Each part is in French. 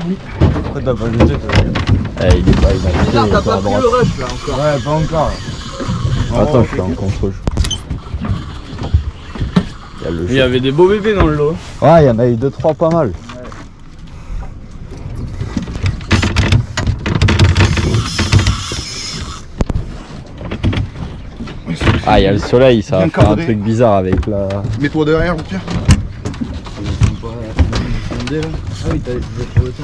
permis. Pourquoi t'as pas jeté toi? Il est pas identifié. Bizarre, t'as pas pris le rush là encore. Ouais, pas encore. Attends, je suis en contrôle. Il y avait des beaux bébés dans le lot. Ouais, il y en a eu 2-3 pas mal. Ah, il y a le soleil, ça va faire un truc bizarre avec la... Mets-toi derrière, Pierre. Ah oui, t'as les photos.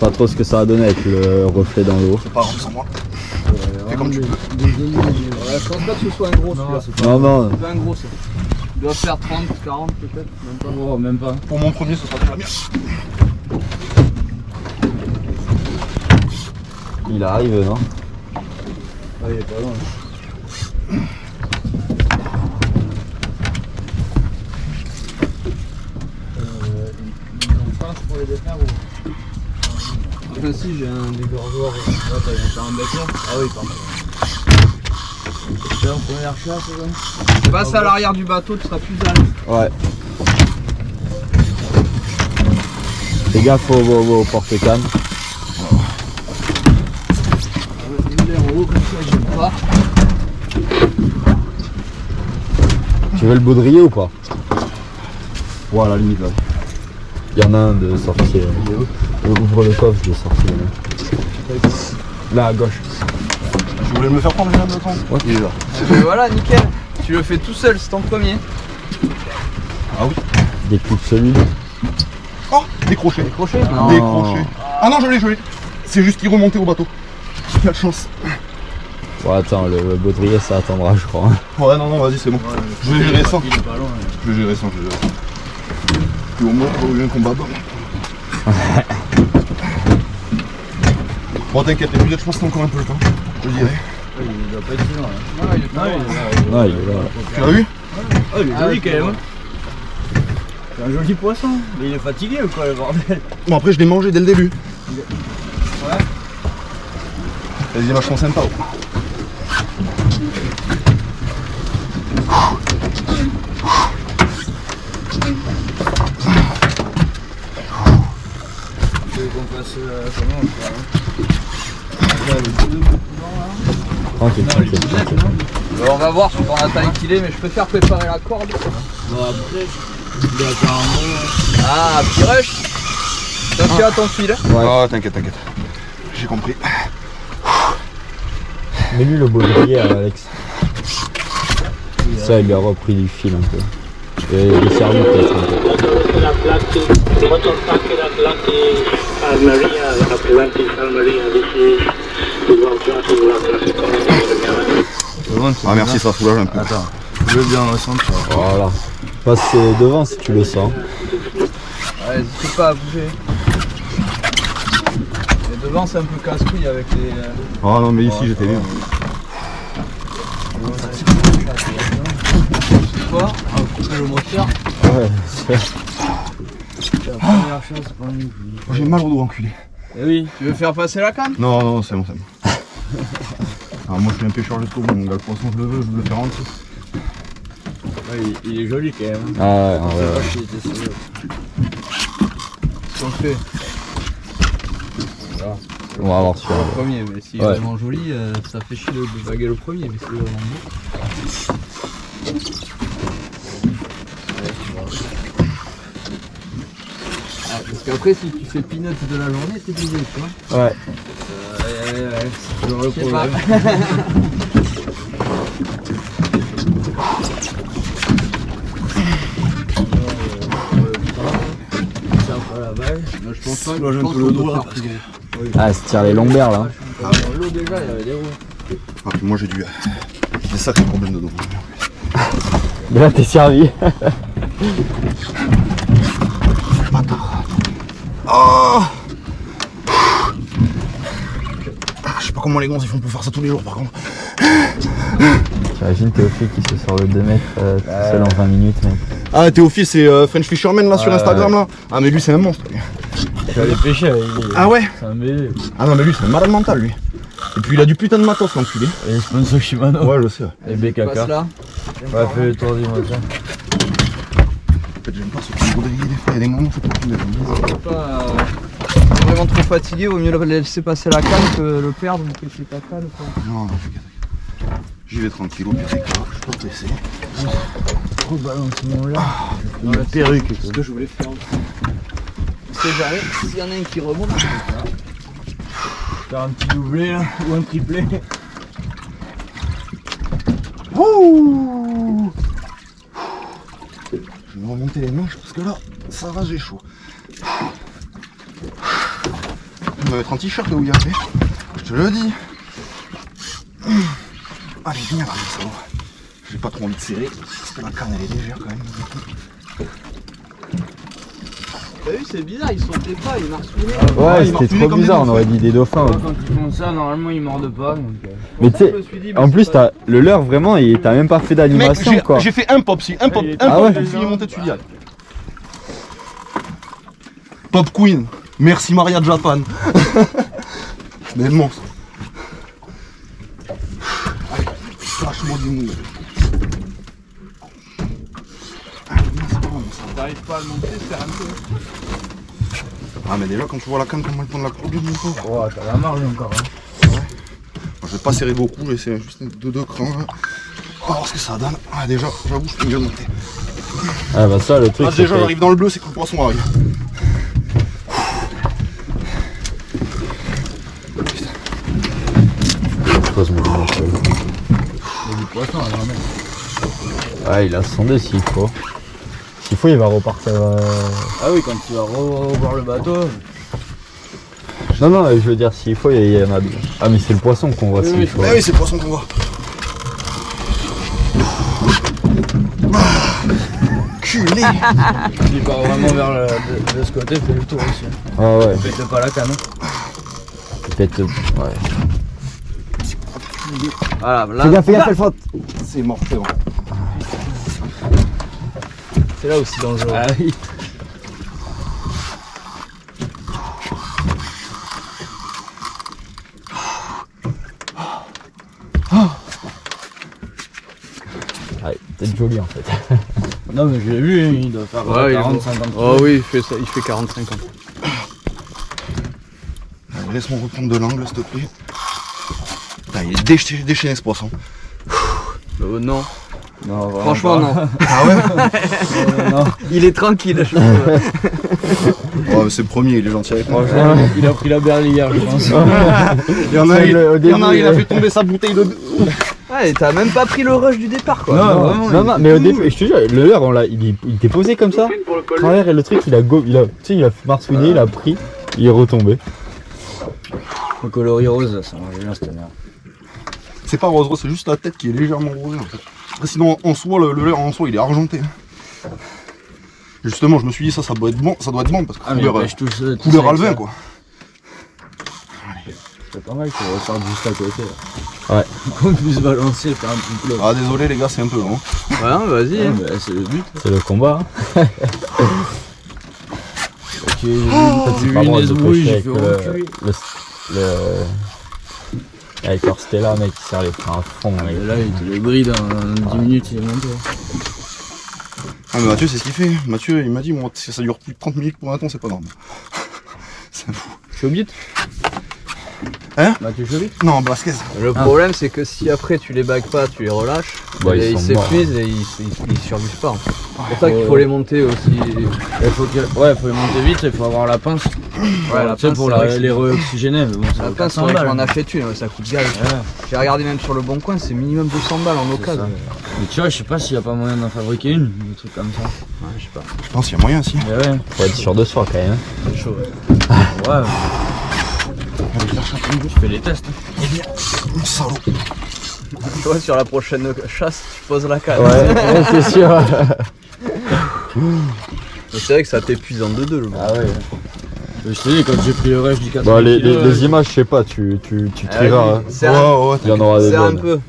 Pas trop ce que ça va donner avec le reflet dans l'eau. C'est pas grave sans moi. Fais comme tu peux. Je pense pas que ce soit un gros celui-là. Non, non. C'est pas un gros ça. Il doit faire 30, 40 peut-être. Même pas. Oh, même pas. Pour mon premier, ce sera déjà bien. Il arrive, non? Ah, il est pas loin. Pour les défaire ou... Enfin si, j'ai un dégorgeoir. T'as un bec là? Ah oui, pardon. C'est en première chasse, c'est ça? Passe à l'arrière du bateau, tu seras plus à l'aise. Ouais. Fais gaffe au porte-canne. L'air en haut comme ça, j'aime pas. Tu veux le baudrier ou pas? Ouais, à la limite là. Il y en a un de sorcier. Ouvre le coffre de sorcier. Là à gauche. Je voulais me le faire prendre déjà de temps. Ouais, il est là. Mais voilà, nickel. Tu le fais tout seul, c'est ton premier. Ah oui. Découpe celui. Oh, décroché. Décroché? Non. Décroché. Ah non, je l'ai. C'est juste qu'il remontait au bateau. Quelle chance. Bon, attends, le baudrier ça attendra, je crois. Ouais, non, vas-y, c'est bon. Je vais gérer ça. Il est pas loin. Je vais gérer ça. Puis au moins, il y a eu un combat d'homme. Bon, t'inquiète, les boulettes, je pense que t'as encore un peu le temps. Je dirais. Il doit pas être si loin. Non, il est pas loin. Non, il est là. Tu l'as vu? Oh, il est joli quand même. C'est un joli poisson. Mais il est fatigué ou quoi, le bordel? Bon, après, je l'ai mangé dès le début. Ouais. Vas-y, vachement sympa. Tu veux qu'on fasse comment? Tranquille, tranquille, tranquille. Alors, on va voir sur ton attaque qu'il est, mais je préfère préparer la corde. Bon, après, il est apparemment... Ah, petit rush. Attention à ton fil. Ouais. Ah, t'inquiète. J'ai compris. Mets-lui le baudrier à Alex. Ça, il lui a repris du fil un peu. Et il est servi peut-être un peu. Ah, merci, ça soulage un peu. Attends, je veux bien ressentir. Voilà. Passe devant si tu le sens. Ouais, n'hésite pas à bouger. Et devant, c'est un peu casse-couille avec les. Ah non, mais ici, j'étais bien. Quoi? On va couper le moteur. Ouais, C'est la première chose, c'est pas un oubli. J'ai mal au dos, enculé. Eh oui. Tu veux faire passer la canne? Non, c'est bon. Alors, moi, je suis un pêcheur jusqu'au bout, mon gars. Le poisson, je le veux le faire en dessous. Ouais, il est joli quand même. ah ouais, Je sais ouais. pas s'il était sérieux. Si on le fait. Voilà. On va voir sur. Le premier, mais s'il est Ouais. vraiment joli, ça fait chier de baguer le premier, mais s'il est vraiment beau. Ah, parce qu'après, si tu fais peanut de la journée, t'es obligé, tu vois. Ouais. C'est toujours le Je sais pas. problème. Ça pas la balle. Non, je pense pas Moi, j'aime pense peu le qu'on dos, peut là, faire parce plus que- gros. Ah, se tire les lombaires là. Dans l'eau déjà, il y avait des roues. Ah, puis moi, j'ai des sacrés problèmes de dos. Mais là, t'es servi. Oh, je sais pas comment les gonzes ils font pour faire ça tous les jours, par contre. T'imagines Théophile qui se sort le 2 mètres tout seul en 20 minutes, mec. Ah, Théophile, c'est French Fisherman là sur Instagram là. Ah, mais lui, c'est un monstre. Je vais aller pêcher avec lui. Ah ouais? C'est un bébé. Ah non, mais lui, c'est un malade mental, lui. Et puis, il a du putain de matos, l'enculé. Et les sponsors Shimano. Ouais, je sais. Et BKK. Passe là. Ouais, fais le tour du moteur. fait, j'aime pas ceux qui baudrillent des fois. Il y a des moments où c'est pas plus C'est pas vraiment trop fatigué, vaut mieux le laisser passer la canne que le perdre ou que ta canne quoi. Non, t'inquiète. J'y vais tranquille, au pire des cas, je suis pas pressé. Trop de balancement là. Dans la perruque, c'est ce que je voulais faire. On sait jamais, s'il y en a un qui remonte. Faire un petit doublé là, ou un triplé. Ouh, je vais remonter les manches parce que là, ça va, j'ai chaud. Je vais mettre un t-shirt là où il y a fait. Je te le dis. Allez, viens là, ça va. J'ai pas trop envie de serrer parce que la canne elle est légère quand même. T'as vu, c'est bizarre, ils sautaient pas, ils marchouinaient. Ouais, ils c'était martelaient trop comme des bizarre, on dauphins. aurait dit des dauphins. Ouais. Quand ils font ça, normalement ils mordent pas. Donc, Mais tu sais, en plus, le leurre vraiment, t'as même pas fait d'animation quoi. J'ai fait un pop, si, un pop, Ah ouais. le fil est monté dessus direct. Pop Queen, merci Maria Japan. Mais monstre. Allez, lâche-moi du mou. T'arrives pas à le monter, c'est un peu. Ah mais déjà quand tu vois la canne comment elle tourne la courbe, mon pauvre. oh, t'as la marge encore. Hein. Moi, je vais pas serrer beaucoup, je vais essayer juste de deux crans là. On va voir ce que ça donne. Ah déjà, j'avoue, je peux mieux monter. Ah bah ça, le truc, Ah c'est déjà que- j'arrive dans le bleu, c'est que le poisson arrive. Je pose mon dimanche, ouais. Il y a du poisson à la main. Ouais, il a sondé s'il faut. S'il faut, il va repartir. Ah oui, quand tu vas revoir le bateau. Non, non, je veux dire, s'il faut, il y en a deux. Ah, mais c'est le poisson qu'on voit s'il faut. Ah oui, c'est le poisson qu'on voit. Culé. Il part vraiment vers de ce côté, fait le tour aussi. Ah ouais, Pète pas la canne. peut-être. Ouais. Voilà, là, Fais gaffe, elle faute. C'est mort, c'est bon. c'est là aussi dangereux. Ah oui. Ouais, peut-être joli en fait. Non mais je l'ai vu, hein, il doit faire Ouais, 40-50 Oh oui, il fait ça, il fait 40-50. Allez, laisse-moi reprendre de l'angle, s'il te plaît. Putain, il est déchaîné ce poisson. Non, Non, vraiment franchement pas. non. Ah ouais. Non, Il est tranquille, je trouve. Oh, mais c'est le premier, il est gentil avec moi. franchement, il a pris la berlière, je pense. Il y en a, C'est au il y en a, début, il a fait tomber sa bouteille de. Ouais, et t'as même pas pris le rush du départ quoi. Non, vraiment, Non, non, mais au début, je te jure, le leurre, il était posé comme ça. Travers et le truc, il a marsouiné, il a pris, il est retombé. Le coloris rose, ça marche bien cette merde. C'est pas rose, c'est juste la tête qui est légèrement rosée en fait. Sinon, en soi, le leurre en soi, il est argenté. Et justement, je me suis dit, ça doit être bon, parce que Ah mais couleur, pêche tous couleur avec alvin ça. quoi. C'est pas mal qu'il ressorte juste à côté. Ouais. Là. Qu'on puisse balancer, faire un petit peu. Ah, désolé les gars, c'est un peu long. Ouais, non, vas-y. Ouais, hein. mais c'est le but. C'est le combat. Hein. Ok, j'ai vu Pardon, une de esbrouille, pêcher j'ai avec fait oh, avec leur Stella, mec, qui sert les freins à fond. Mec. Et là, il te le bride en 10 minutes, il est monté. Ah, mais Mathieu, c'est ce qu'il fait. Mathieu, il m'a dit, moi, si ça dure plus de 30 minutes pour un ton, c'est pas normal. C'est fou. Chobit. Hein Mathieu Chobit. Non, Basquez. Le problème c'est que si après tu les bagues pas, tu les relâches, Bah, et ils ils sont morts. s'épuisent et ils survivent pas. C'est pour ça qu'il faut les monter aussi. Il faut faut les monter vite, il faut avoir la pince. Ouais, la Tu sais, pince, pour c'est vrai que les c'est- réoxygéner, mais bon, ça La vaut pince, 400 faudrait que je balles. m'en achète une, ça coûte gage. Ouais, J'ai regardé même sur le bon coin, c'est minimum 200 balles en c'est occasion. ça. Mais tu vois, je sais pas s'il y a pas moyen d'en fabriquer une, des trucs comme ça. Ouais, je sais pas. Je pense qu'il y a moyen aussi. Mais ouais, Faut être sûr de soi quand même. c'est chaud. Ouais, ouais. Je fais les tests. Salaud. Tu vois, sur la prochaine chasse, tu poses la canne. Ouais, c'est sûr. Mais c'est vrai que ça t'épuise en 2-2 le Ah ouais. Je te dis, quand j'ai pris le rush du 80 Bon, les kilos, images, je sais pas, tu Ah, trieras. Hein. C'est Ouais, un, ouais, Il y en aura des c'est un bonnes. peu.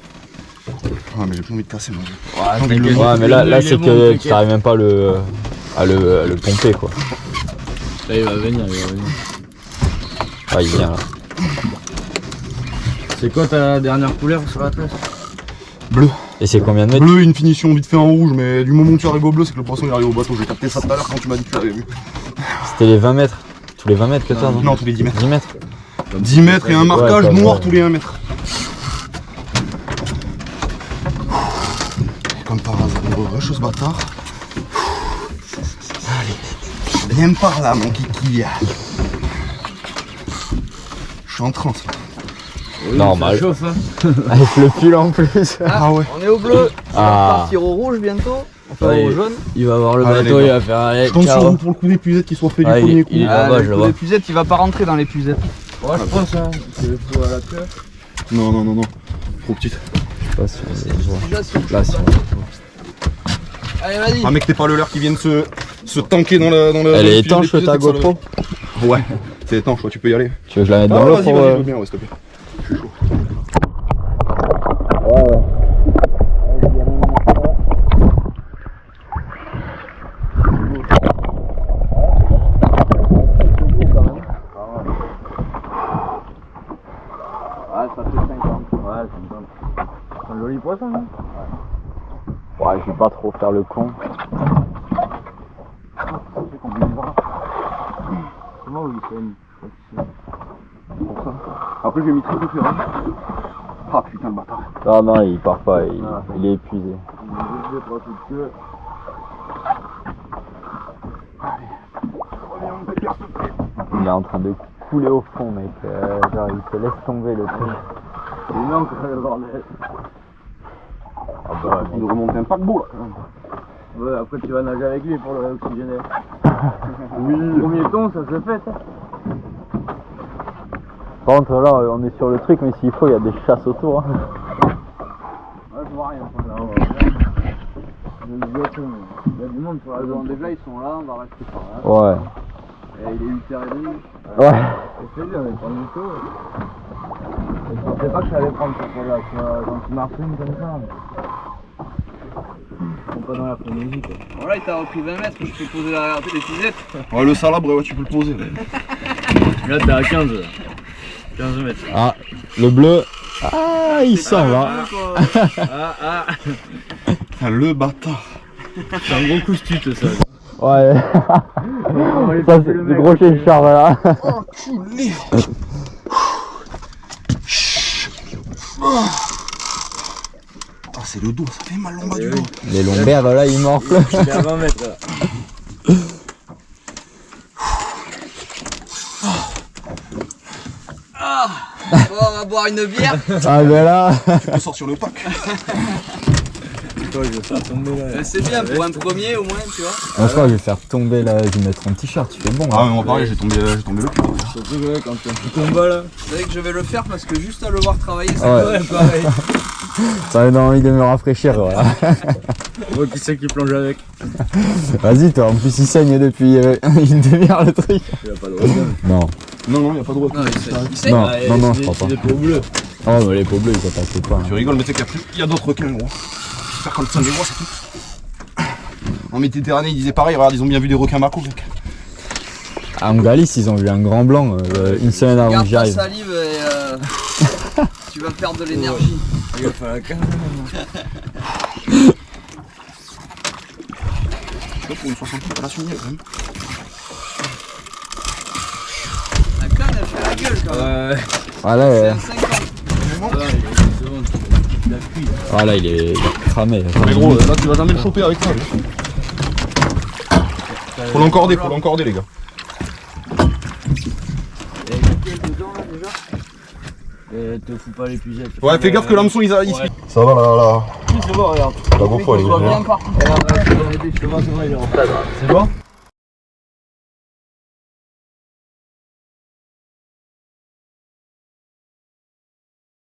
Ah, mais j'ai plus envie de casser, moi. ouais, J'ai envie de le t'inquiète. Ouais, mais là, Il est c'est bon, que t'inquiète. t'arrives même pas à le pomper quoi. Là, il va venir, il va venir. Ah, il vient là. C'est quoi ta dernière couleur sur la tresse? Bleu. Et c'est combien de mètres? Bleu, une finition vite fait en rouge, mais du moment où tu arrives au bleu, c'est que le poisson il arrive au bateau. J'ai capté ça tout à l'heure quand tu m'as dit que tu l'avais vu. C'était les 20 mètres. Tous les 20 mètres que t'as, non? Non, tous les 10 mètres. 10 mètres. 10 mètres et un marquage comme noir ça. tous les 1 mètre. Et comme par hasard, on re-rush ce bâtard. Allez, viens par là, mon kiki. Je suis en transe. Normal. Ça chauffe, hein. Avec le pull en plus. Ah ouais. On est au bleu. On va Ah. partir au rouge bientôt. Enfin Ouais, au jaune. Il va voir le Allez, bateau, les il gars. va faire un Je compte sur vous pour le coup d'épuisette qui soit fait du premier coup. il est là-bas, je le le vois. d'épuisette, il va pas rentrer dans l'épuisette. Ouais, je pense, hein. C'est le fou à la queue. Non, non, non, non. Trop petite. Je sais pas si on les voit. Déjà, si on Là, si Allez, vas-y. Ah mec, t'es pas le leurre qui vient de se tanker dans le. Elle est le étanche filet ta d'épuisette, GoPro? Ouais, c'est étanche, ouais, tu peux y aller. Tu veux que je la mette Ah, dans l'eau vas-y, pour... vas-y, je veux bien, ouais, s'il te plaît. Je suis chaud. Ouais, ça fait 50. Ouais, 50. C'est un joli poisson, hein. Ouais, je vais pas trop faire le con. Comment vous saigne? Pour ça. Après, j'ai mis très différent. Ah putain, le bâtard. Non, non, il part pas, il est épuisé. Il est en train de couler au fond, mec. Genre, il se laisse tomber le truc. Il manque le bordel. Ah bah, Il nous remonte un paquebot là. Ouais, après tu vas nager avec lui pour le oxygéner. Oui. Premier ton, ça se fait, ça. Par contre, là, on est sur le truc, mais s'il faut, il y a des chasses autour. Hein. Ouais, je vois rien. Là, on va il y a du monde sur la zone. Déjà, ils sont là, on va rester par là. Ouais. Et il est 8h30. Ouais. C'est bien, on est pas du tout. Je pensais pas que ça allait prendre ce point-là, quand tu marches une comme ça. On pas dans l'après-midi, quoi. Voilà, il t'a repris 20 mètres, je peux poser la l'épuisette. Ouais, le salabre, ouais, tu peux le poser. Là, t'es à 15. 15 mètres. Ah, le bleu. Ah, il s'en va. Ah. Putain, le bâtard. C'est un gros coup de tute, ça. Ouais. Ça, c'est le gros chez Charles, là. Enculé. Ah, c'est le dos, ça fait mal en bas du dos. Les lombaires, là, ils morflent. Il est à 20 mètres, là. Bon, on va boire une bière. Ah, ben là. Tu peux sortir le pack. Toi, je vais faire tomber là. C'est bien pour un premier au moins, tu vois. Moi, je crois que je vais faire tomber là. Je vais mettre un t-shirt. Tu fais bon. Ah, Hein. mais moi pareil, j'ai tombé le cul. Surtout que quand tu tombes là. Vous savez que je vais le faire parce que juste à le voir travailler, c'est Ouais. Pareil. Ça me donne envie de me rafraîchir. Voilà. Moi, qui c'est qui plonge avec? Vas-y, toi. En plus, il saigne depuis une demi-heure le truc. Il a pas de problème. Non. Non, y'a pas de droit. Non, il sait. Non, non, je crois pas. C'est des peaux bleues. Oh, mais les peaux bleues, ils t'attaquent pas. Tu rigoles, mais tu sais qu'il y a d'autres requins, gros. Faire comme ça, les gros, c'est tout. En Méditerranée, ils disaient pareil, regarde, ils ont bien vu des requins macos, mec. En Galice, ils ont vu un grand blanc une semaine avant que Garde ta j'arrive. salive et tu vas perdre de l'énergie. Il va faire la canne. Tu vois, pour une 60 à la soulière, quand même. La canne, elle fait la gueule quand même. Ouais. Voilà, C'est un 50. Il a cuit. voilà, il est cramé. Mais gros, là, tu vas jamais le choper avec ça. Faut l'encorder, les gars. Et te fous pas l'épuisette. Ouais, fais gaffe que l'hameçon, il se. Ça va, là. C'est bon, regarde. La GoPro, elle est On va bien. bien partir. C'est bon, il est en stade. C'est bon?